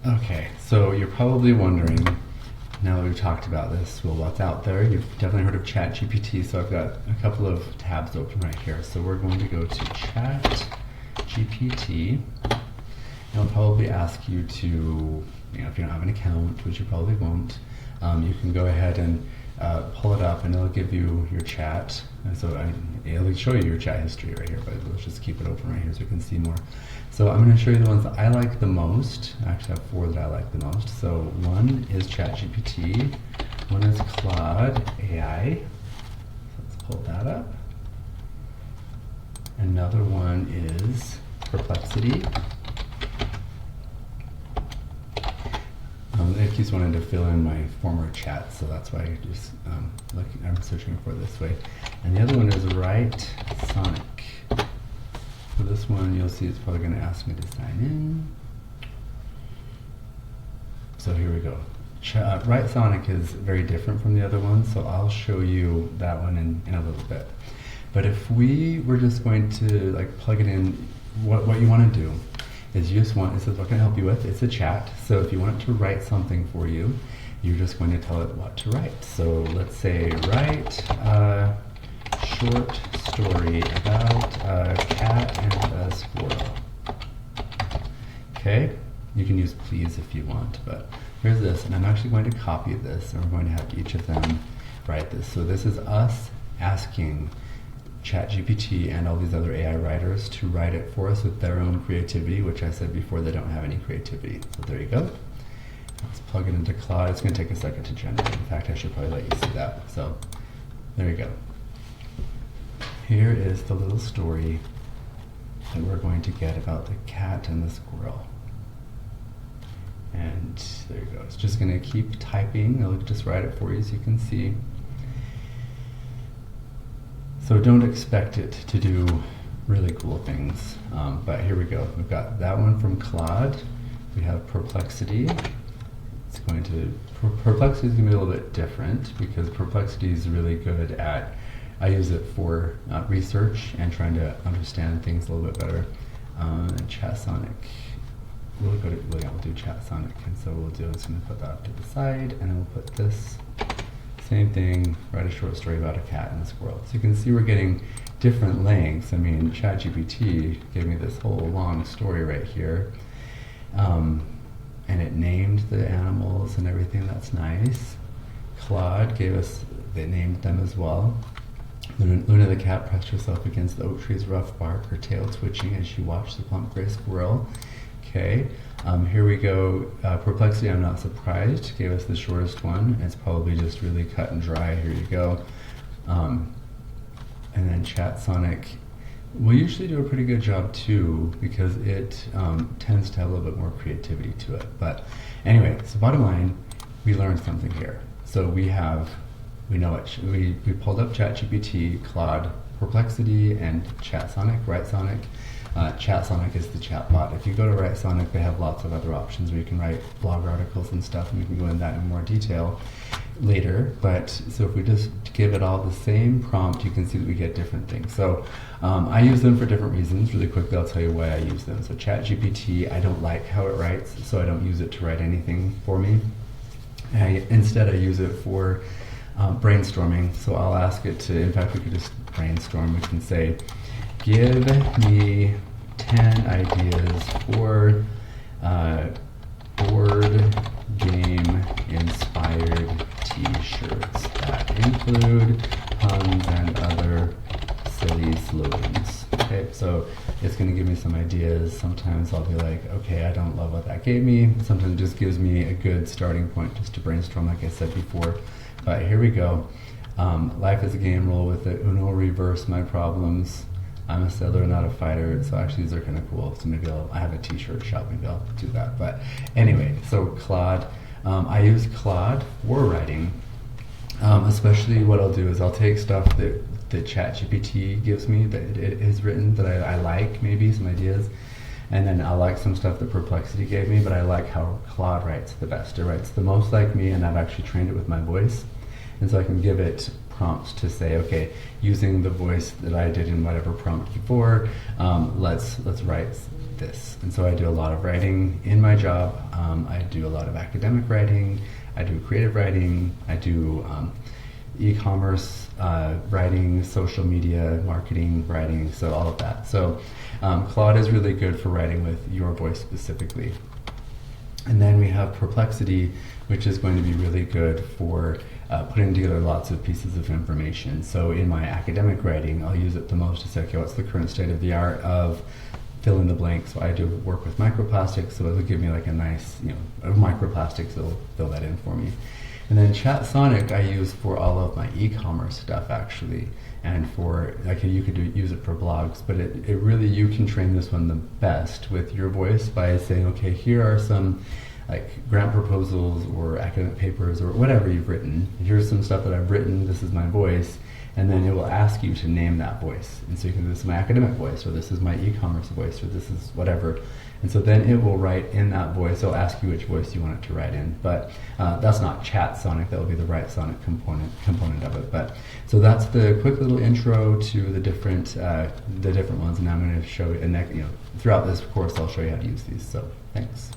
Okay, so you're probably wondering, now that we've talked about this, well, what's out there? You've definitely heard of ChatGPT, so I've got a couple of tabs open right here. So we're going to go to ChatGPT. It'll probably ask you to, if you don't have an account, which you probably won't, you can go ahead and pull it up and it'll give you your chat. And so it'll show you your chat history right here, but let's just keep it open right here so you can see more. So I'm going to show you the ones that I like the most. I actually have 4 that I like the most. So one is ChatGPT, one is Claude AI. So let's pull that up. Another one is Perplexity. It keeps wanting to fill in my former chat, so that's why I'm searching for it this way. And the other one is Write Sonic. For this one, you'll see it's probably going to ask me to sign in. So here we go. Write Sonic is very different from the other one, so I'll show you that one in a little bit. But if we were just going to plug it in, what you want to do is you just want, it says what can I help you with? It's a chat, so if you want it to write something for you, you're just going to tell it what to write. So let's say write a short story about a cat and a squirrel. Okay, you can use please if you want, but here's this, and I'm actually going to copy this, and we're going to have each of them write this. So this is us asking ChatGPT and all these other AI writers to write it for us with their own creativity, which I said before, they don't have any creativity. So there you go. Let's plug it into Claude. It's going to take a second to generate. In fact, I should probably let you see that. So there you go. Here is the little story that we're going to get about the cat and the squirrel. And there you go. It's just going to keep typing. I'll just write it for you so you can see. So don't expect it to do really cool things, but here we go. We've got that one from Claude. We have Perplexity. Perplexity is going to be a little bit different because Perplexity is really good at, I use it for research and trying to understand things a little bit better. ChatSonic. We'll do ChatSonic, and so we'll do, I'm just going to put that to the side, and then we'll put this. Same thing, write a short story about a cat and a squirrel. So you can see we're getting different lengths. I mean, ChatGPT gave me this whole long story right here. And it named the animals and everything, that's nice. Claude they named them as well. Luna the cat pressed herself against the oak tree's rough bark, her tail twitching as she watched the plump gray squirrel. Okay. Here we go. Perplexity, I'm not surprised, gave us the shortest one. It's probably just really cut and dry. Here you go. And then ChatSonic will usually do a pretty good job too, because it tends to have a little bit more creativity to it. But anyway, so bottom line, we learned something here. So we know it. We pulled up ChatGPT, Claude, Perplexity, and ChatSonic, WriteSonic. ChatSonic is the chatbot. If you go to WriteSonic, they have lots of other options where you can write blog articles and stuff, and we can go into that in more detail later. But so if we just give it all the same prompt, you can see that we get different things. So I use them for different reasons. Really quickly, I'll tell you why I use them. So ChatGPT, I don't like how it writes, so I don't use it to write anything for me. Instead, I use it for brainstorming. So I'll ask it to, in fact, we could just brainstorm. We can say, give me 10 ideas for board game inspired t-shirts that include puns and other silly slogans. Okay, so it's going to give me some ideas. Sometimes I'll be like, okay, I don't love what that gave me. Sometimes it just gives me a good starting point just to brainstorm, like I said before. But here we go. Life is a game, roll with it. Uno, reverse my problems. I'm a settler, not a fighter, so actually these are kind of cool. So maybe I have a t-shirt shop, maybe I'll do that. But anyway, so Claude, I use Claude for writing. Especially what I'll do is I'll take stuff that ChatGPT gives me that it has written that I like, maybe some ideas, and then I like some stuff that Perplexity gave me, but I like how Claude writes the best. It writes the most like me, and I've actually trained it with my voice, and so I can give it prompts to say, okay, using the voice that I did in whatever prompt before, let's write hate this. And so I do a lot of writing in my job. I do a lot of academic writing. I do creative writing. I do e-commerce writing, social media marketing writing, so all of that. So Claude is really good for writing with your voice specifically. And then we have Perplexity, which is going to be really good for putting together lots of pieces of information. So in my academic writing, I'll use it the most to say, okay, what's the current state of the art of fill in the blank. So I do work with microplastics, so it'll give me like a nice, microplastics, it'll fill that in for me. And then ChatSonic I use for all of my e-commerce stuff actually, and for you could use it for blogs, but it really, you can train this one the best with your voice by saying, okay, here are some like grant proposals or academic papers or whatever you've written. Here's some stuff that I've written, this is my voice, and then it will ask you to name that voice. And so you can, this is my academic voice, or this is my e-commerce voice, or this is whatever. And so then it will write in that voice. It'll ask you which voice you want it to write in. But that's not ChatSonic. That will be the WriteSonic component of it. But so that's the quick little intro to the different ones. And now I'm going to show you, and throughout this course, I'll show you how to use these. So thanks.